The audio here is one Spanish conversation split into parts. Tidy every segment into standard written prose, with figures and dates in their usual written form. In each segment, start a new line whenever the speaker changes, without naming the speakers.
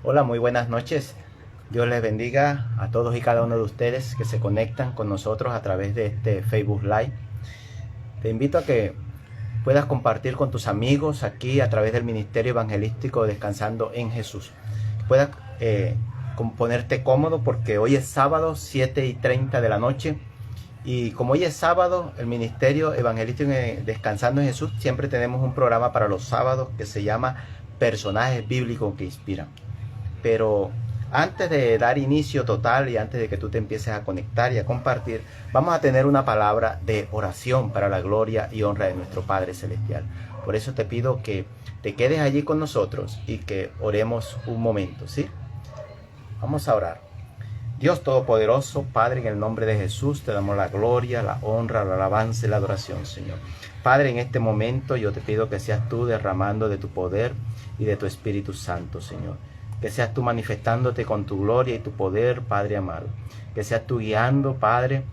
Hola, muy buenas noches. Dios les bendiga a todos y cada uno de ustedes que se conectan con nosotros a través de este Facebook Live. Te invito a que puedas compartir con tus amigos aquí a través del Ministerio Evangelístico Descansando en Jesús. Puedas ponerte cómodo porque hoy es sábado 7:30 de la noche. Y como hoy es sábado, el Ministerio Evangelístico Descansando en Jesús siempre tenemos un programa para los sábados que se llama Personajes Bíblicos que Inspiran. Pero antes de dar inicio total y antes de que tú te empieces a conectar y a compartir, vamos a tener una palabra de oración para la gloria y honra de nuestro Padre Celestial. Por eso te pido que te quedes allí con nosotros y que oremos un momento, ¿sí? Vamos a orar. Dios Todopoderoso, Padre, en el nombre de Jesús, te damos la gloria, la honra, la alabanza y la adoración, Señor. Padre, en este momento yo te pido que seas tú derramando de tu poder y de tu Espíritu Santo, Señor. Que seas tú manifestándote con tu gloria y tu poder, Padre amado. Que seas tú guiando, Padre,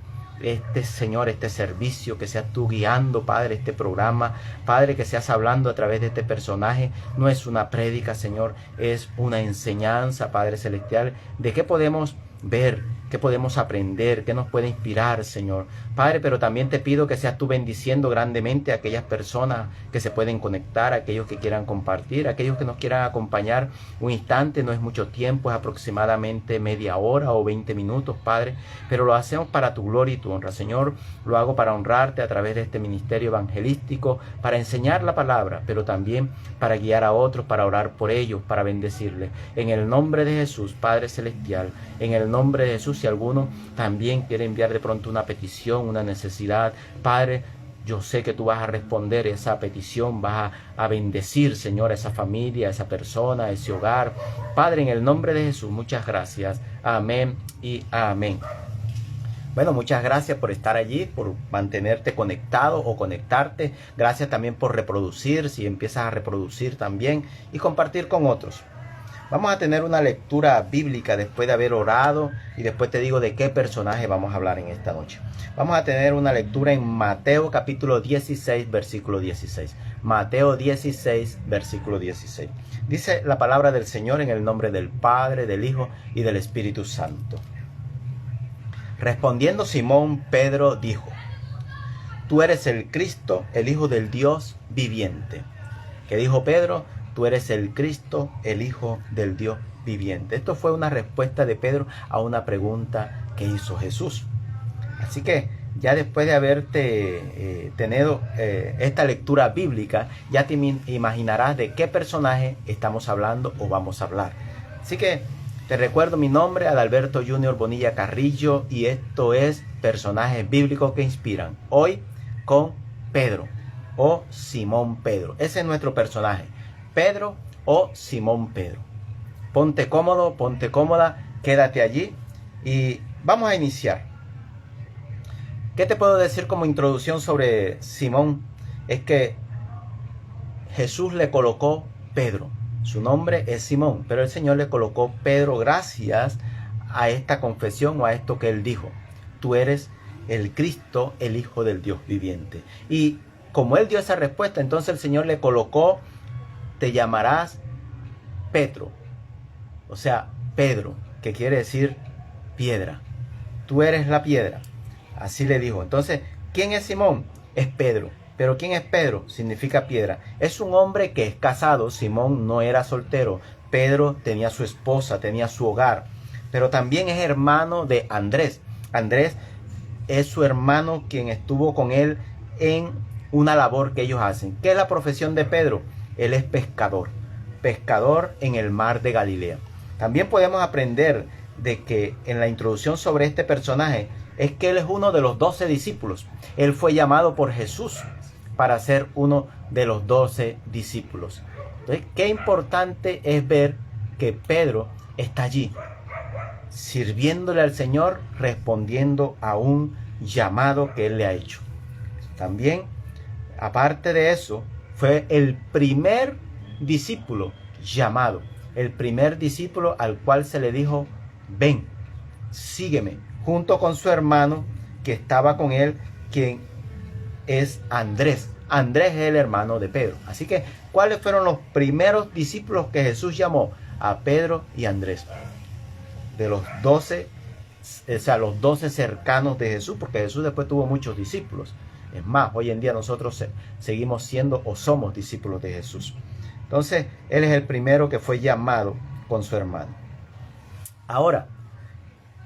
Señor, este servicio. Que seas tú guiando, Padre, este programa. Padre, que seas hablando a través de este personaje. No es una prédica, Señor, es una enseñanza, Padre Celestial, de qué podemos ver, qué podemos aprender, qué nos puede inspirar, Señor. Padre, pero también te pido que seas tú bendiciendo grandemente a aquellas personas que se pueden conectar, a aquellos que quieran compartir, a aquellos que nos quieran acompañar un instante. No es mucho tiempo, es aproximadamente media hora o 20 minutos, Padre, pero lo hacemos para tu gloria y tu honra, Señor. Lo hago para honrarte a través de este ministerio evangelístico, para enseñar la palabra, pero también para guiar a otros, para orar por ellos, para bendecirles. En el nombre de Jesús, Padre Celestial, en el nombre de Jesús, si alguno también quiere enviar de pronto una petición, una necesidad, Padre, yo sé que tú vas a responder esa petición, vas a bendecir, Señor, a esa familia, a esa persona, a ese hogar. Padre, en el nombre de Jesús, muchas gracias. Amén y amén. Bueno, muchas gracias por estar allí, por mantenerte conectado o conectarte. Gracias también por reproducir, si empiezas a reproducir también y compartir con otros. Vamos a tener una lectura bíblica después de haber orado y después te digo de qué personaje vamos a hablar en esta noche. Vamos a tener una lectura en Mateo capítulo 16, versículo 16. Mateo 16, versículo 16. Dice la palabra del Señor en el nombre del Padre, del Hijo y del Espíritu Santo. Respondiendo Simón, Pedro dijo: Tú eres el Cristo, el Hijo del Dios viviente. ¿Qué dijo Pedro? Tú eres el Cristo, el Hijo del Dios viviente. Esto fue una respuesta de Pedro a una pregunta que hizo Jesús. Así que ya después de haberte tenido esta lectura bíblica, ya te imaginarás de qué personaje estamos hablando o vamos a hablar. Así que te recuerdo mi nombre, Adalberto Junior Bonilla Carrillo, y esto es Personajes Bíblicos que Inspiran. Hoy con Pedro o Simón Pedro. Ese es nuestro personaje. Pedro o Simón Pedro. Ponte cómodo, ponte cómoda, quédate allí y vamos a iniciar. ¿Qué te puedo decir como introducción sobre Simón? Es que Jesús le colocó Pedro. Su nombre es Simón, pero el Señor le colocó Pedro gracias a esta confesión o a esto que él dijo. Tú eres el Cristo, el Hijo del Dios viviente. Y como él dio esa respuesta, entonces el Señor le colocó: te llamarás Petro, o sea, Pedro, que quiere decir piedra. Tú eres la piedra. Así le dijo. Entonces, ¿quién es Simón? Es Pedro. Pero ¿quién es Pedro? Significa piedra. Es un hombre que es casado. Simón no era soltero. Pedro tenía su esposa, tenía su hogar. Pero también es hermano de Andrés. Andrés es su hermano quien estuvo con él en una labor que ellos hacen. ¿Qué es la profesión de Pedro? Él es pescador, pescador en el mar de Galilea. También podemos aprender de que en la introducción sobre este personaje es que él es uno de los 12 discípulos. Él fue llamado por Jesús para ser uno de los 12 discípulos. Entonces, qué importante es ver que Pedro está allí, sirviéndole al Señor, respondiendo a un llamado que él le ha hecho. También, aparte de eso, fue el primer discípulo llamado, el primer discípulo al cual se le dijo: ven, sígueme, junto con su hermano que estaba con él, quien es Andrés. Andrés es el hermano de Pedro. Así que, ¿cuáles fueron los primeros discípulos que Jesús llamó? a Pedro y Andrés, de los 12, o sea, los 12 cercanos de Jesús, porque Jesús después tuvo muchos discípulos. Es más, hoy en día nosotros seguimos siendo o somos discípulos de Jesús. Entonces, él es el primero que fue llamado con su hermano. Ahora,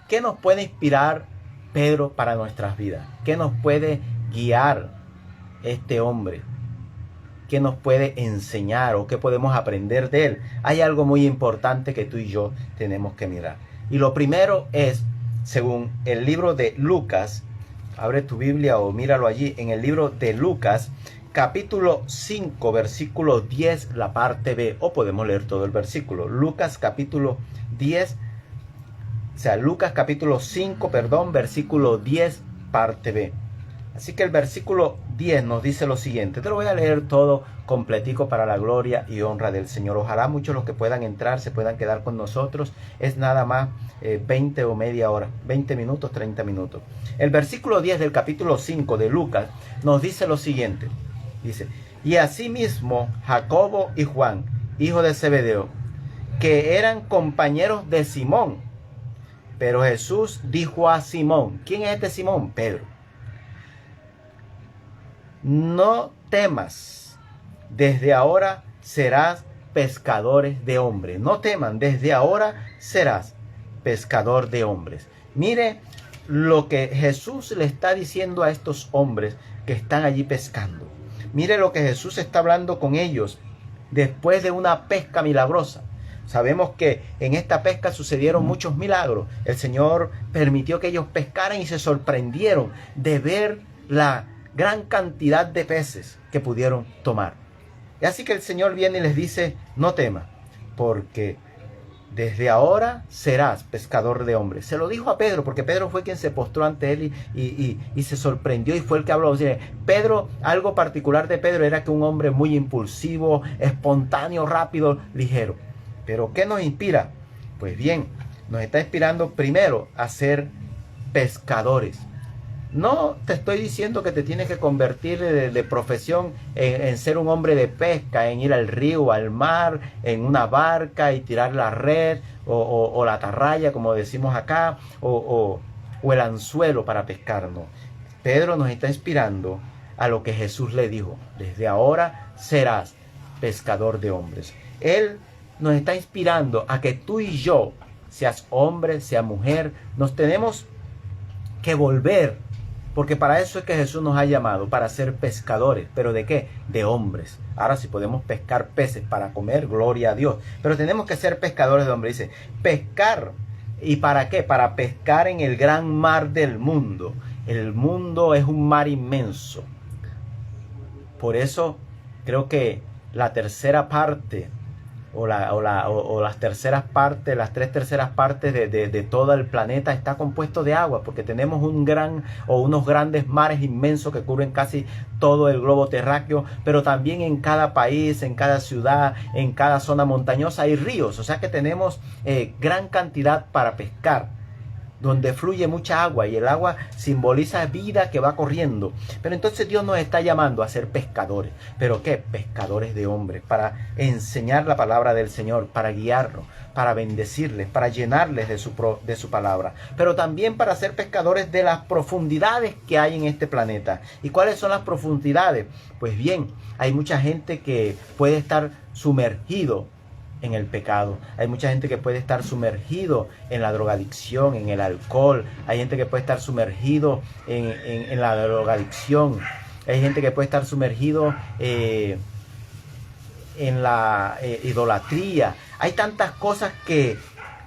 ¿qué nos puede inspirar Pedro para nuestras vidas? ¿Qué nos puede guiar este hombre? ¿Qué nos puede enseñar o qué podemos aprender de él? Hay algo muy importante que tú y yo tenemos que mirar. Y lo primero es, según el libro de Lucas, abre tu Biblia o míralo allí, en el libro de Lucas, capítulo 5, versículo 10, la parte B, o podemos leer todo el versículo. Lucas capítulo 10, o sea, Lucas capítulo 5, perdón, versículo 10, parte B. Así que el versículo 10 nos dice lo siguiente. Te lo voy a leer todo completico para la gloria y honra del Señor. Ojalá muchos los que puedan entrar se puedan quedar con nosotros. Es nada más 20 o media hora, 20 minutos, 30 minutos. El versículo 10 del capítulo 5 de Lucas nos dice lo siguiente. Dice, y asimismo Jacobo y Juan, hijo de Zebedeo, que eran compañeros de Simón. Pero Jesús dijo a Simón, ¿quién es este Simón? Pedro. No temas, desde ahora serás pescadores de hombres. No teman, desde ahora serás pescador de hombres. Mire lo que Jesús le está diciendo a estos hombres que están allí pescando. Mire lo que Jesús está hablando con ellos después de una pesca milagrosa. Sabemos que en esta pesca sucedieron muchos milagros. El Señor permitió que ellos pescaran y se sorprendieron de ver la gran cantidad de peces que pudieron tomar. Y así que el Señor viene y les dice, no temas, porque desde ahora serás pescador de hombres. Se lo dijo a Pedro, porque Pedro fue quien se postró ante él y se sorprendió y fue el que habló. O sea, Pedro, algo particular de Pedro era que un hombre muy impulsivo, espontáneo, rápido, ligero. Pero ¿qué nos inspira? Pues bien, nos está inspirando primero a ser pescadores. No te estoy diciendo que te tienes que convertir de profesión en ser un hombre de pesca, en ir al río, al mar, en una barca y tirar la red o la atarraya, como decimos acá, o el anzuelo para pescar. No. Pedro nos está inspirando a lo que Jesús le dijo. Desde ahora serás pescador de hombres. Él nos está inspirando a que tú y yo, seas hombre, sea mujer, nos tenemos que volver. Porque para eso es que Jesús nos ha llamado, para ser pescadores. ¿Pero de qué? De hombres. Ahora si podemos pescar peces para comer, gloria a Dios. Pero tenemos que ser pescadores de hombres. Dice, pescar. ¿Y para qué? Para pescar en el gran mar del mundo. El mundo es un mar inmenso. Por eso creo que la tercera parte o las terceras partes, las 3/3 partes de todo el planeta está compuesto de agua, porque tenemos unos grandes mares inmensos que cubren casi todo el globo terráqueo, pero también en cada país, en cada ciudad, en cada zona montañosa hay ríos, o sea que tenemos gran cantidad para pescar, donde fluye mucha agua y el agua simboliza vida que va corriendo. Pero entonces Dios nos está llamando a ser pescadores. ¿Pero qué? Pescadores de hombres, para enseñar la palabra del Señor, para guiarlos, para bendecirles, para llenarles de su palabra. Pero también para ser pescadores de las profundidades que hay en este planeta. ¿Y cuáles son las profundidades? Pues bien, hay mucha gente que puede estar sumergido en el pecado. Hay mucha gente que puede estar sumergido en la drogadicción, en el alcohol. Hay gente que puede estar sumergido en la drogadicción. Hay gente que puede estar sumergido en la idolatría. Hay tantas cosas que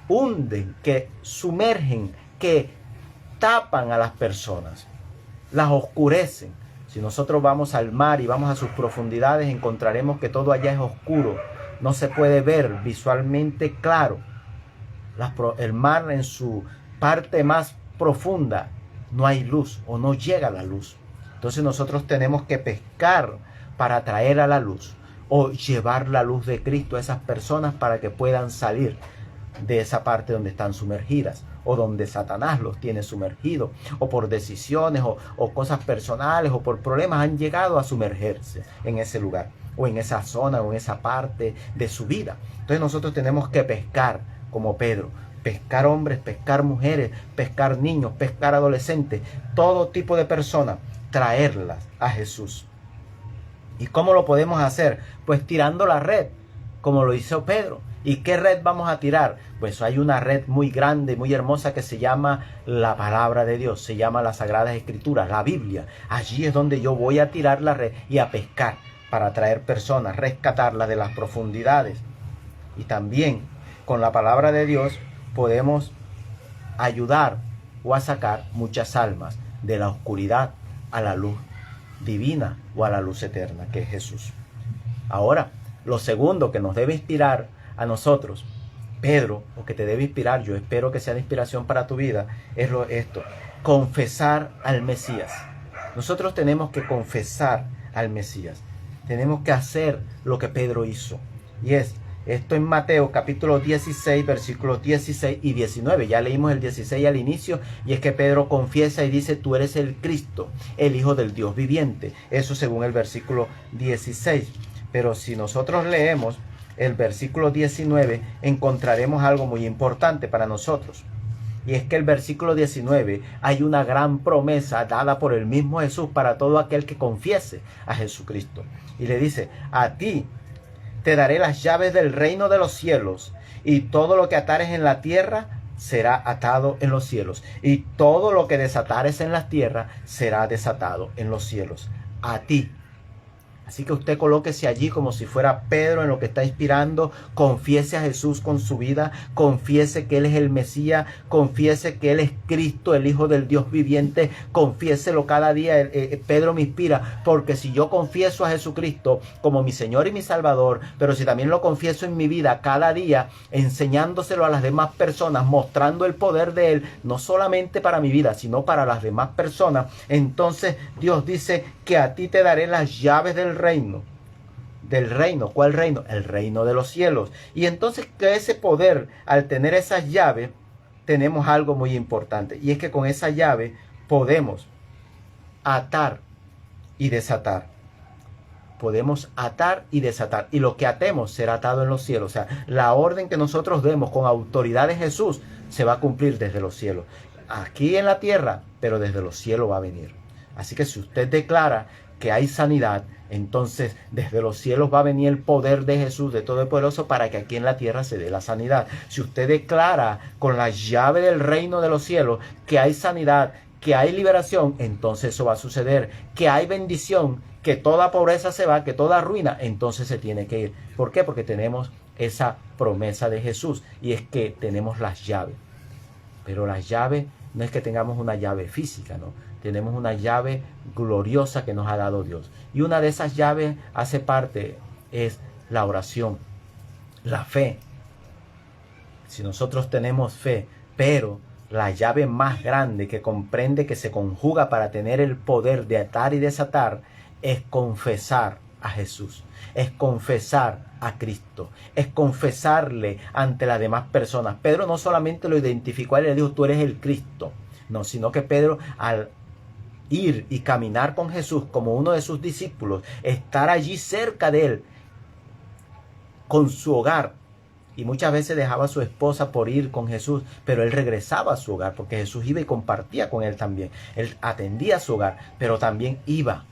hunden, que sumergen, que tapan a las personas, las oscurecen. Si nosotros vamos al mar y vamos a sus profundidades, encontraremos que todo allá es oscuro. No se puede ver visualmente claro. El mar en su parte más profunda no hay luz o no llega la luz. Entonces nosotros tenemos que pescar para traer a la luz o llevar la luz de Cristo a esas personas para que puedan salir de esa parte donde están sumergidas o donde Satanás los tiene sumergidos, o por decisiones o cosas personales o por problemas han llegado a sumergirse en ese lugar. o en esa zona o en esa parte de su vida. Entonces nosotros tenemos que pescar como Pedro, pescar hombres, pescar mujeres, pescar niños, pescar adolescentes, todo tipo de personas, traerlas a Jesús. ¿Y cómo lo podemos hacer? Pues tirando la red, como lo hizo Pedro. ¿Y qué red vamos a tirar? Pues hay una red muy grande, muy hermosa que se llama la palabra de Dios, se llama las Sagradas Escrituras, la Biblia. Allí es donde yo voy a tirar la red y a pescar para atraer personas, rescatarlas de las profundidades. Y también con la palabra de Dios podemos ayudar o a sacar muchas almas de la oscuridad a la luz divina o a la luz eterna, que es Jesús. Ahora, lo segundo que nos debe inspirar a nosotros, Pedro, o que te debe inspirar, yo espero que sea de inspiración para tu vida, es esto: confesar al Mesías. Nosotros tenemos que confesar al Mesías. Tenemos que hacer lo que Pedro hizo. Y es esto en Mateo capítulo 16, versículos 16 y 19. Ya leímos el 16 al inicio, y es que Pedro confiesa y dice: tú eres el Cristo, el Hijo del Dios viviente. Eso según el versículo 16. Pero si nosotros leemos el versículo 19, encontraremos algo muy importante para nosotros. Y es que el versículo 19 hay una gran promesa dada por el mismo Jesús para todo aquel que confiese a Jesucristo. Y le dice: a ti te daré las llaves del reino de los cielos, y todo lo que atares en la tierra será atado en los cielos, y todo lo que desatares en la tierra será desatado en los cielos. A ti. Así que usted colóquese allí como si fuera Pedro en lo que está inspirando. Confiese a Jesús con su vida. Confiese que Él es el Mesías. Confiese que Él es Cristo, el Hijo del Dios viviente. Confiéselo cada día. Pedro me inspira, porque si yo confieso a Jesucristo como mi Señor y mi Salvador, pero si también lo confieso en mi vida cada día, enseñándoselo a las demás personas, mostrando el poder de Él, no solamente para mi vida, sino para las demás personas, entonces Dios dice que a ti te daré las llaves del reino. ¿Del reino? ¿Cuál reino? El reino de los cielos. Y entonces, que ese poder, al tener esas llaves, tenemos algo muy importante. Y es que con esa llave podemos atar y desatar. Podemos atar y desatar. Y lo que atemos será atado en los cielos. O sea, la orden que nosotros demos con autoridad de Jesús se va a cumplir desde los cielos. Aquí en la tierra, pero desde los cielos va a venir. Así que si usted declara que hay sanidad, entonces desde los cielos va a venir el poder de Jesús, de Todopoderoso, para que aquí en la tierra se dé la sanidad. Si usted declara con la llave del reino de los cielos que hay sanidad, que hay liberación, entonces eso va a suceder. Que hay bendición, que toda pobreza se va, que toda ruina, entonces se tiene que ir. ¿Por qué? Porque tenemos esa promesa de Jesús, y es que tenemos las llaves. Pero las llaves no es que tengamos una llave física, ¿no? Tenemos una llave gloriosa que nos ha dado Dios. Y una de esas llaves hace parte, es la oración, la fe. Si nosotros tenemos fe, pero la llave más grande que comprende, que se conjuga para tener el poder de atar y desatar, es confesar a Jesús, es confesar a Cristo, es confesarle ante las demás personas. Pedro no solamente lo identificó, él le dijo: tú eres el Cristo. No, sino que Pedro, al ir y caminar con Jesús como uno de sus discípulos, estar allí cerca de él, con su hogar, y muchas veces dejaba a su esposa por ir con Jesús, pero él regresaba a su hogar, porque Jesús iba y compartía con él también. Él atendía a su hogar, pero también iba.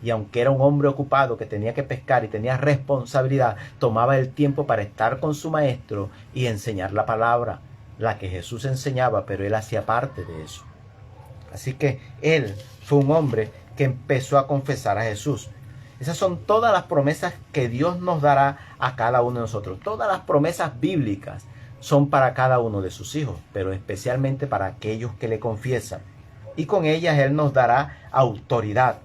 Y aunque era un hombre ocupado que tenía que pescar y tenía responsabilidad, tomaba el tiempo para estar con su maestro y enseñar la palabra, la que Jesús enseñaba, pero él hacía parte de eso. Así que él fue un hombre que empezó a confesar a Jesús. Esas son todas las promesas que Dios nos dará a cada uno de nosotros. Todas las promesas bíblicas son para cada uno de sus hijos, pero especialmente para aquellos que le confiesan. Y con ellas Él nos dará autoridad,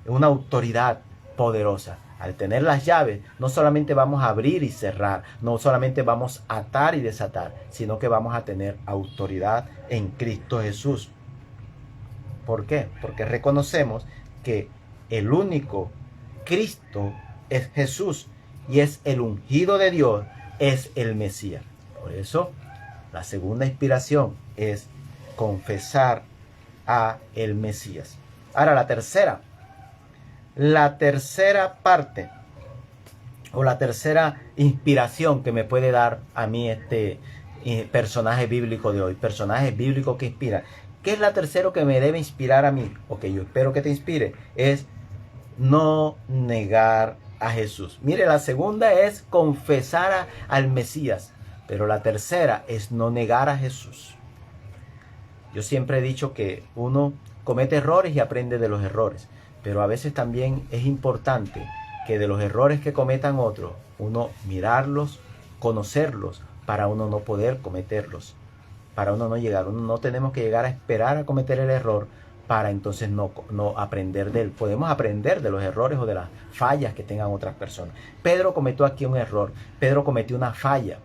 una autoridad poderosa. Al tener las llaves, no solamente vamos a abrir y cerrar, no solamente vamos a atar y desatar, sino que vamos a tener autoridad en Cristo Jesús. ¿Por qué? Porque reconocemos que el único Cristo es Jesús, y es el ungido de Dios, es el Mesías. Por eso, la segunda inspiración es confesar a el Mesías. Ahora, la tercera, la tercera parte o la tercera inspiración que me puede dar a mí este personaje bíblico de hoy. Personaje bíblico que inspira. ¿Qué es la tercera que me debe inspirar a mí? O que yo espero que te inspire. Es no negar a Jesús. Mire, la segunda es confesar al Mesías. Pero la tercera es no negar a Jesús. Yo siempre he dicho que uno comete errores y aprende de los errores. Pero a veces también es importante que de los errores que cometan otros, uno mirarlos, conocerlos, para uno no poder cometerlos. Para uno no llegar. Uno no tenemos que llegar a esperar a cometer el error para entonces no aprender de él. Podemos aprender de los errores o de las fallas que tengan otras personas. Pedro cometió aquí un error. Pedro cometió una falla.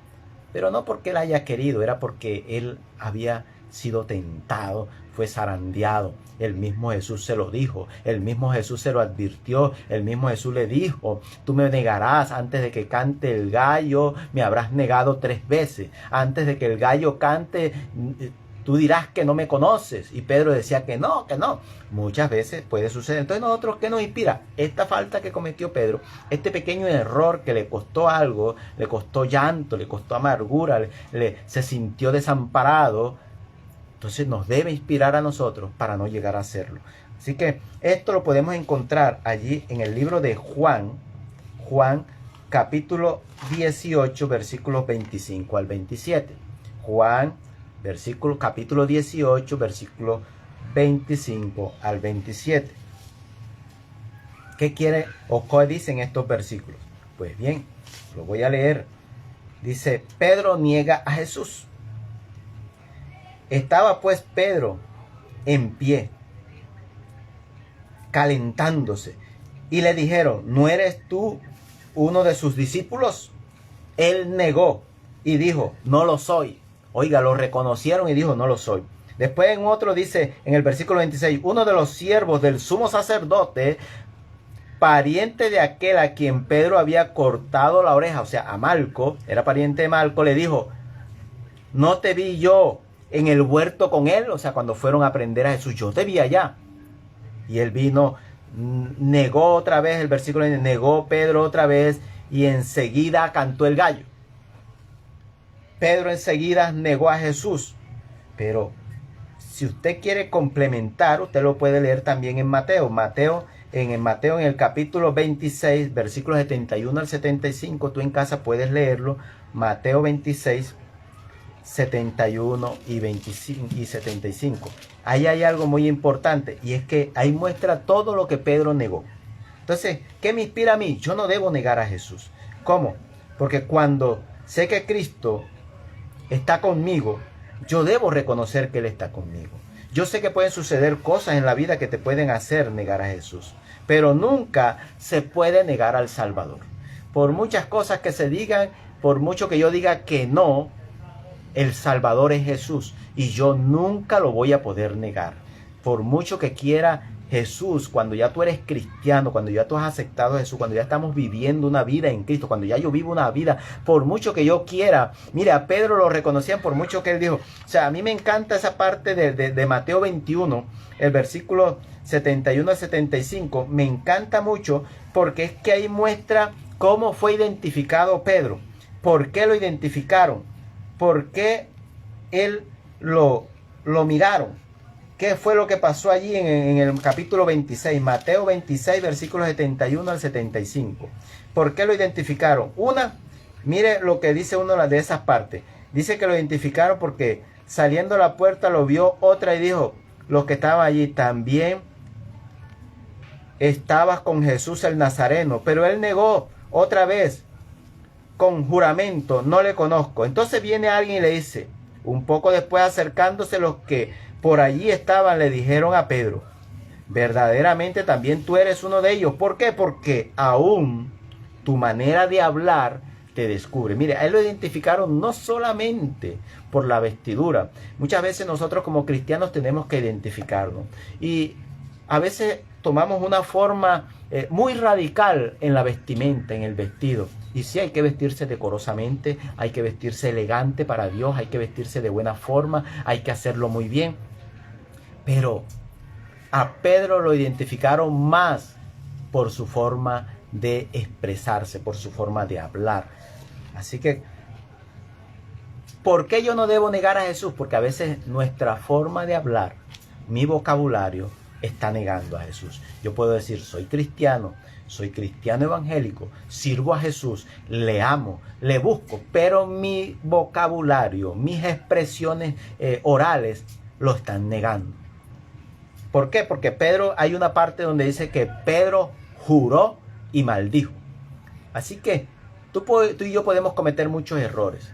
Pero no porque él haya querido, era porque él había sido tentado, fue zarandeado. El mismo Jesús se lo dijo, el mismo Jesús se lo advirtió, el mismo Jesús le dijo: tú me negarás antes de que cante el gallo, me habrás negado 3 veces. Antes de que el gallo cante, tú dirás que no me conoces. Y Pedro decía que no, que no. Muchas veces puede suceder. Entonces nosotros, ¿qué nos inspira? Esta falta que cometió Pedro, este pequeño error que le costó algo, le costó llanto, le costó amargura, se sintió desamparado. Entonces nos debe inspirar a nosotros para no llegar a hacerlo. Así que esto lo podemos encontrar allí en el libro de Juan capítulo 18, versículos 25 al 27. Juan, capítulo 18, versículos 25 al 27. ¿Qué quiere o qué dicen estos versículos? Pues bien, lo voy a leer. Dice: Pedro niega a Jesús. Estaba pues Pedro en pie, calentándose, y le dijeron: ¿no eres tú uno de sus discípulos? Él negó y dijo: no lo soy. Oiga, lo reconocieron y dijo: no lo soy. Después en otro dice, en el versículo 26, uno de los siervos del sumo sacerdote, pariente de aquel a quien Pedro había cortado la oreja, o sea, a Malco, era pariente de Malco, le dijo: ¿no te vi yo en el huerto con él? O sea, cuando fueron a prender a Jesús, yo te vi allá. Y él vino, negó otra vez, el versículo, negó Pedro otra vez, y enseguida cantó el gallo. Pedro enseguida negó a Jesús. Pero si usted quiere complementar, usted lo puede leer también en Mateo. En el capítulo 26, versículos 71 al 75, tú en casa puedes leerlo. Mateo 26, 71 y 25 y 75. Ahí hay algo muy importante, y es que ahí muestra todo lo que Pedro negó. Entonces, ¿qué me inspira a mí? Yo no debo negar a Jesús. ¿Cómo? Porque cuando sé que Cristo está conmigo, yo debo reconocer que Él está conmigo. Yo sé que pueden suceder cosas en la vida que te pueden hacer negar a Jesús, pero nunca se puede negar al Salvador. Por muchas cosas que se digan, por mucho que yo diga que no, el Salvador es Jesús, y yo nunca lo voy a poder negar. Por mucho que quiera Jesús, cuando ya tú eres cristiano, cuando ya tú has aceptado a Jesús, cuando ya estamos viviendo una vida en Cristo, cuando ya yo vivo una vida, por mucho que yo quiera, mire, a Pedro lo reconocían por mucho que él dijo. O sea, a mí me encanta esa parte de Mateo 21, el versículo 71 al 75, me encanta mucho, porque es que ahí muestra cómo fue identificado Pedro, por qué lo identificaron, por qué él lo miraron. ¿Qué fue lo que pasó allí en el capítulo 26? Mateo 26, versículos 71 al 75. ¿Por qué lo identificaron? Mire lo que dice una de esas partes. Dice que lo identificaron porque saliendo a la puerta lo vio otra y dijo: los que estaban allí, también estabas con Jesús el Nazareno. Pero él negó otra vez con juramento: no le conozco. Entonces viene alguien y le dice, un poco después acercándose los que por allí estaban, le dijeron a Pedro: verdaderamente también tú eres uno de ellos. ¿Por qué? Porque aún tu manera de hablar te descubre. Mire, a él lo identificaron no solamente por la vestidura. Muchas veces nosotros como cristianos tenemos que identificarnos. Y a veces tomamos una forma muy radical en la vestimenta, en el vestido. Y sí, hay que vestirse decorosamente, hay que vestirse elegante para Dios, hay que vestirse de buena forma, hay que hacerlo muy bien. Pero a Pedro lo identificaron más por su forma de expresarse, por su forma de hablar. Así que, ¿por qué yo no debo negar a Jesús? Porque a veces nuestra forma de hablar, mi vocabulario, está negando a Jesús. Yo puedo decir, soy cristiano evangélico, sirvo a Jesús, le amo, le busco, pero mi vocabulario, mis expresiones orales lo están negando. ¿Por qué? Porque Pedro, hay una parte donde dice que Pedro juró y maldijo. Así que tú y yo podemos cometer muchos errores,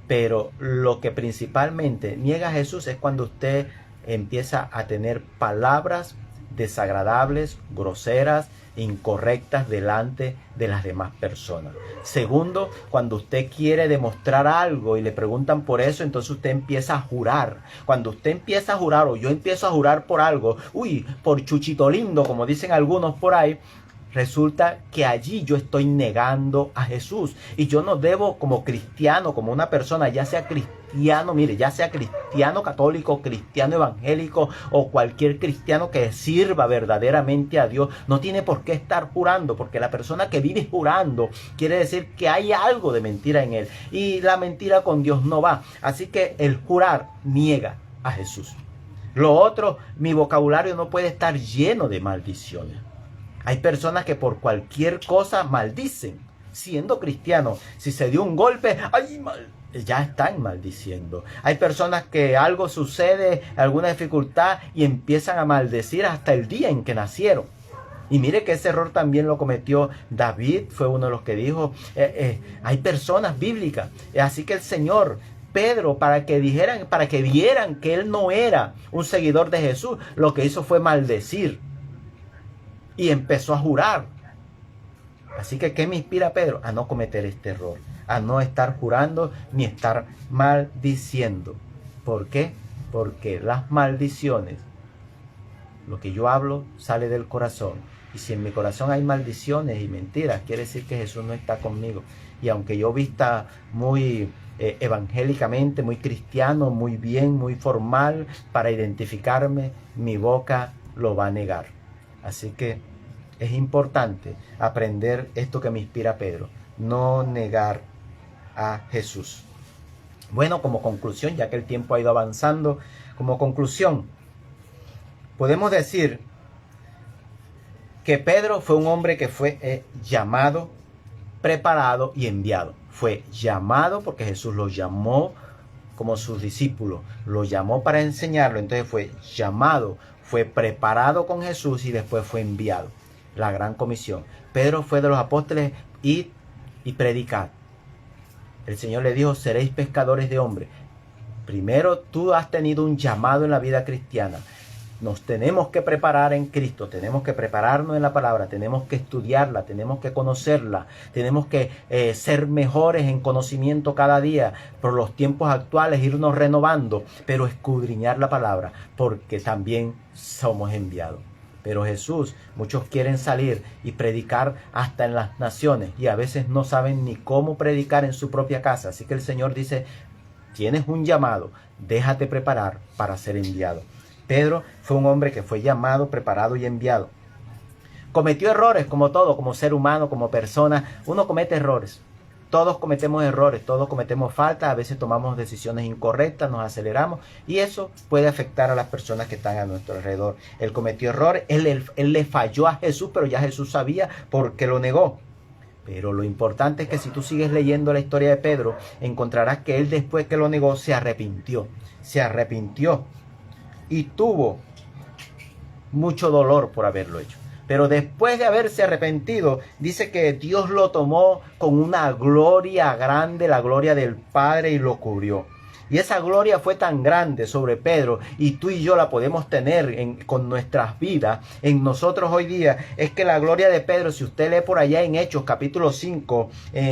pero lo que principalmente niega a Jesús es cuando usted empieza a tener palabras desagradables, groseras, incorrectas delante de las demás personas. Segundo, cuando usted quiere demostrar algo y le preguntan por eso, entonces usted empieza a jurar. Cuando usted empieza a jurar, o yo empiezo a jurar por algo, por Chuchito Lindo, como dicen algunos por ahí, resulta que allí yo estoy negando a Jesús. Y yo no debo, como cristiano, como una persona, ya sea cristiano, ya sea cristiano católico, cristiano evangélico o cualquier cristiano que sirva verdaderamente a Dios, no tiene por qué estar jurando, porque la persona que vive jurando quiere decir que hay algo de mentira en él. Y la mentira con Dios no va. Así que el jurar niega a Jesús. Lo otro, mi vocabulario no puede estar lleno de maldiciones. Hay personas que por cualquier cosa maldicen, siendo cristianos. Si se dio un golpe, ya están maldiciendo. Hay personas que algo sucede, alguna dificultad, y empiezan a maldecir hasta el día en que nacieron. Y mire que ese error también lo cometió David, fue uno de los que dijo, hay personas bíblicas. Así que el Señor, Pedro, para que vieran que él no era un seguidor de Jesús, lo que hizo fue maldecir. Y empezó a jurar. Así que, ¿qué me inspira a Pedro? A no cometer este error. A no estar jurando ni estar maldiciendo. ¿Por qué? Porque las maldiciones, lo que yo hablo, sale del corazón. Y si en mi corazón hay maldiciones y mentiras, quiere decir que Jesús no está conmigo. Y aunque yo vista muy evangélicamente, muy cristiano, muy bien, muy formal, para identificarme, mi boca lo va a negar. Así que es importante aprender esto que me inspira Pedro, no negar a Jesús. Bueno, como conclusión, ya que el tiempo ha ido avanzando, como conclusión, podemos decir que Pedro fue un hombre que fue llamado, preparado y enviado. Fue llamado porque Jesús lo llamó como sus discípulos, lo llamó para enseñarlo, entonces fue llamado, fue preparado con Jesús y después fue enviado. La gran comisión. Pedro fue de los apóstoles, id y predicad. El Señor le dijo, seréis pescadores de hombres. Primero tú has tenido un llamado en la vida cristiana. Nos tenemos que preparar en Cristo, tenemos que prepararnos en la palabra, tenemos que estudiarla, tenemos que conocerla, tenemos que ser mejores en conocimiento cada día, por los tiempos actuales irnos renovando, pero escudriñar la palabra, porque también somos enviados. Pero Jesús, muchos quieren salir y predicar hasta en las naciones y a veces no saben ni cómo predicar en su propia casa. Así que el Señor dice, tienes un llamado, déjate preparar para ser enviado. Pedro fue un hombre que fue llamado, preparado y enviado. Cometió errores como todo, como ser humano, como persona. Uno comete errores. Todos cometemos errores, todos cometemos faltas. A veces tomamos decisiones incorrectas, nos aceleramos. Y eso puede afectar a las personas que están a nuestro alrededor. Él cometió errores, él le falló a Jesús, pero ya Jesús sabía porque lo negó. Pero lo importante es que si tú sigues leyendo la historia de Pedro, encontrarás que él después que lo negó se arrepintió. Se arrepintió. Y tuvo mucho dolor por haberlo hecho. Pero después de haberse arrepentido, dice que Dios lo tomó con una gloria grande, la gloria del Padre, y lo cubrió. Y esa gloria fue tan grande sobre Pedro, y tú y yo la podemos tener con nuestras vidas, en nosotros hoy día. Es que la gloria de Pedro, si usted lee por allá en Hechos capítulo 5,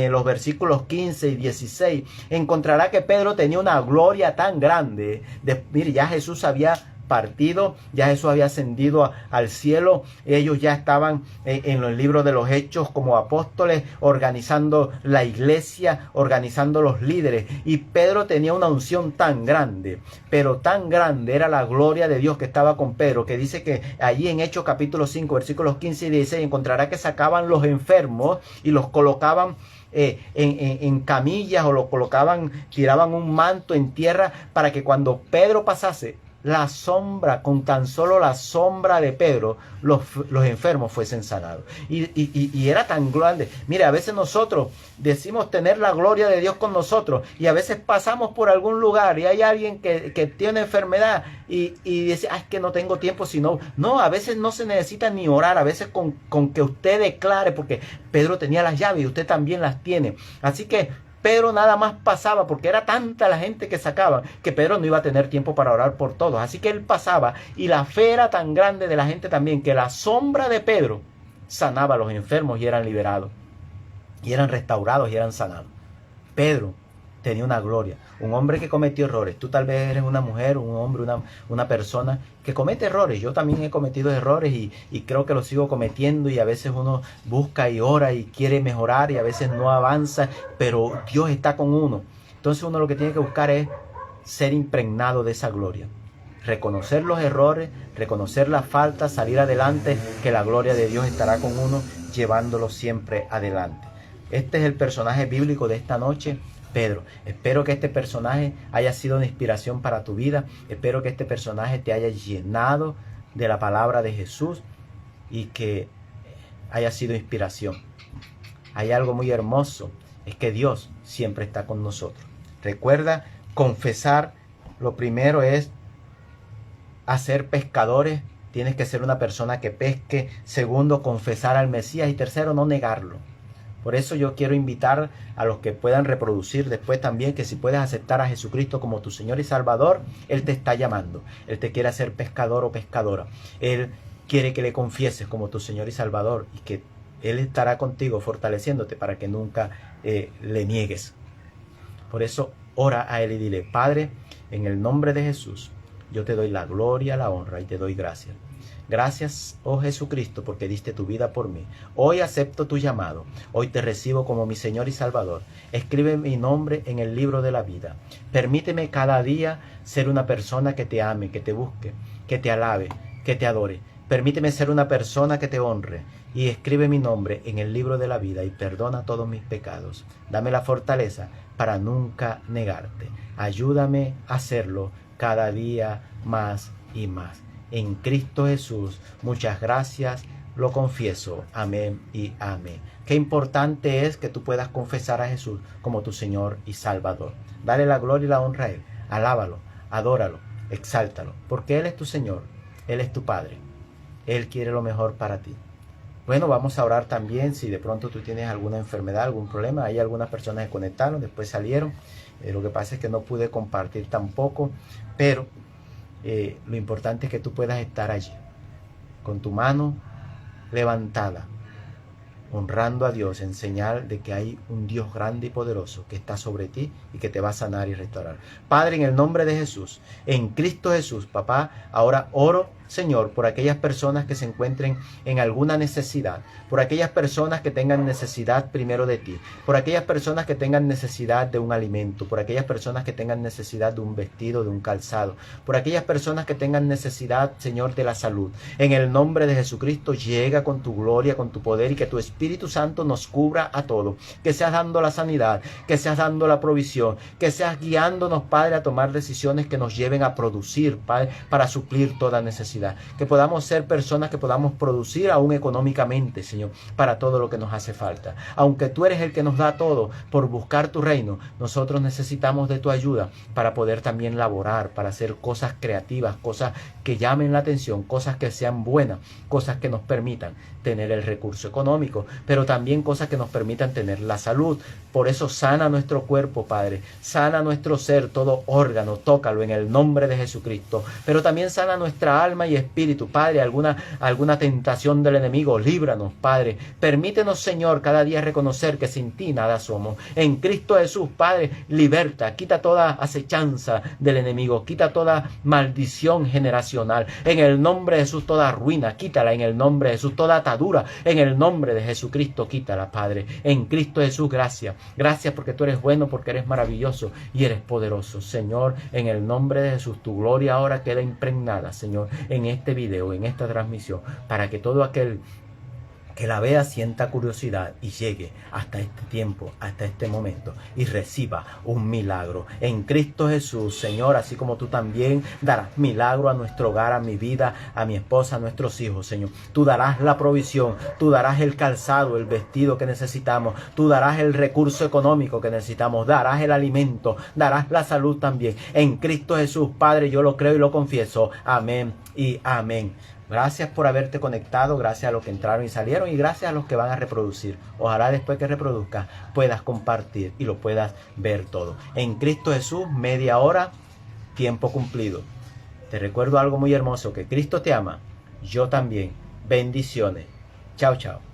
los versículos 15 y 16, encontrará que Pedro tenía una gloria tan grande. Mire, ya Jesús había partido, ya Jesús había ascendido al cielo, ellos ya estaban en los libros de los Hechos como apóstoles, organizando la iglesia, organizando los líderes, y Pedro tenía una unción tan grande, pero tan grande era la gloria de Dios que estaba con Pedro, que dice que allí en Hechos capítulo 5, versículos 15 y 16, encontrará que sacaban los enfermos y los colocaban en camillas, o los colocaban, tiraban un manto en tierra para que cuando Pedro pasase, la sombra, con tan solo la sombra de Pedro, los enfermos fuesen sanados. Y era tan grande. Mire, a veces nosotros decimos tener la gloria de Dios con nosotros, y a veces pasamos por algún lugar y hay alguien que tiene enfermedad y dice, es que no tengo tiempo, sino no, a veces no se necesita ni orar, a veces con que usted declare, porque Pedro tenía las llaves y usted también las tiene. Así que Pedro nada más pasaba, porque era tanta la gente que sacaba, que Pedro no iba a tener tiempo para orar por todos. Así que él pasaba, y la fe era tan grande de la gente también, que la sombra de Pedro sanaba a los enfermos y eran liberados, y eran restaurados y eran sanados. Pedro tenía una gloria, un hombre que cometió errores. Tú tal vez eres una mujer, un hombre, una persona que comete errores. Yo también he cometido errores y creo que los sigo cometiendo, y a veces uno busca y ora y quiere mejorar y a veces no avanza, pero Dios está con uno. Entonces uno lo que tiene que buscar es ser impregnado de esa gloria, reconocer los errores, reconocer las faltas, salir adelante, que la gloria de Dios estará con uno, llevándolo siempre adelante. Este es el personaje bíblico de esta noche, Pedro. Espero que este personaje haya sido una inspiración para tu vida. Espero que este personaje te haya llenado de la palabra de Jesús y que haya sido inspiración. Hay algo muy hermoso, es que Dios siempre está con nosotros. Recuerda confesar. Lo primero es hacer pescadores. Tienes que ser una persona que pesque. Segundo, confesar al Mesías. Y tercero, no negarlo. Por eso yo quiero invitar a los que puedan reproducir después también, que si puedes aceptar a Jesucristo como tu Señor y Salvador, Él te está llamando. Él te quiere hacer pescador o pescadora. Él quiere que le confieses como tu Señor y Salvador, y que Él estará contigo fortaleciéndote para que nunca le niegues. Por eso ora a Él y dile: Padre, en el nombre de Jesús, yo te doy la gloria, la honra y te doy gracias. Gracias, oh Jesucristo, porque diste tu vida por mí. Hoy acepto tu llamado. Hoy te recibo como mi Señor y Salvador. Escribe mi nombre en el libro de la vida. Permíteme cada día ser una persona que te ame, que te busque, que te alabe, que te adore. Permíteme ser una persona que te honre, y escribe mi nombre en el libro de la vida y perdona todos mis pecados. Dame la fortaleza para nunca negarte. Ayúdame a hacerlo cada día más y más. En Cristo Jesús, muchas gracias, lo confieso, amén y amén. Qué importante es que tú puedas confesar a Jesús como tu Señor y Salvador. Dale la gloria y la honra a Él, alábalo, adóralo, exáltalo, porque Él es tu Señor, Él es tu Padre, Él quiere lo mejor para ti. Bueno, vamos a orar también. Si de pronto tú tienes alguna enfermedad, algún problema, hay algunas personas que conectaron, después salieron. Lo que pasa es que no pude compartir tampoco, pero lo importante es que tú puedas estar allí, con tu mano levantada, honrando a Dios en señal de que hay un Dios grande y poderoso que está sobre ti y que te va a sanar y restaurar. Padre, en el nombre de Jesús, en Cristo Jesús, papá, ahora oro, Señor, por aquellas personas que se encuentren en alguna necesidad, por aquellas personas que tengan necesidad primero de ti, por aquellas personas que tengan necesidad de un alimento, por aquellas personas que tengan necesidad de un vestido, de un calzado, por aquellas personas que tengan necesidad, Señor, de la salud. En el nombre de Jesucristo, llega con tu gloria, con tu poder, y que tu Espíritu Santo nos cubra a todos, que seas dando la sanidad, que seas dando la provisión, que seas guiándonos, Padre, a tomar decisiones que nos lleven a producir, Padre, para suplir toda necesidad. Que podamos ser personas que podamos producir aún económicamente, Señor, para todo lo que nos hace falta. Aunque tú eres el que nos da todo por buscar tu reino, nosotros necesitamos de tu ayuda para poder también laborar, para hacer cosas creativas, cosas que llamen la atención, cosas que sean buenas, cosas que nos permitan tener el recurso económico, pero también cosas que nos permitan tener la salud. Por eso sana nuestro cuerpo, Padre, sana nuestro ser, todo órgano, tócalo en el nombre de Jesucristo, pero también sana nuestra alma alma y espíritu. Padre, alguna tentación del enemigo, líbranos, Padre. Permítenos, Señor, cada día reconocer que sin ti nada somos. En Cristo Jesús, Padre, liberta, quita toda acechanza del enemigo, quita toda maldición generacional. En el nombre de Jesús, toda ruina, quítala. En el nombre de Jesús, toda atadura, en el nombre de Jesucristo, quítala, Padre. En Cristo Jesús, gracias. Gracias porque tú eres bueno, porque eres maravilloso y eres poderoso. Señor, en el nombre de Jesús, tu gloria ahora queda impregnada, Señor, en este video, en esta transmisión, para que todo aquel que la vea sienta curiosidad y llegue hasta este tiempo, hasta este momento y reciba un milagro en Cristo Jesús, Señor, así como tú también darás milagro a nuestro hogar, a mi vida, a mi esposa, a nuestros hijos, Señor. Tú darás la provisión, tú darás el calzado, el vestido que necesitamos, tú darás el recurso económico que necesitamos, darás el alimento, darás la salud también. En Cristo Jesús, Padre, yo lo creo y lo confieso. Amén y amén. Gracias por haberte conectado, gracias a los que entraron y salieron y gracias a los que van a reproducir. Ojalá después que reproduzcas puedas compartir y lo puedas ver todo. En Cristo Jesús, media hora, tiempo cumplido. Te recuerdo algo muy hermoso, que Cristo te ama, yo también. Bendiciones. Chao, chao.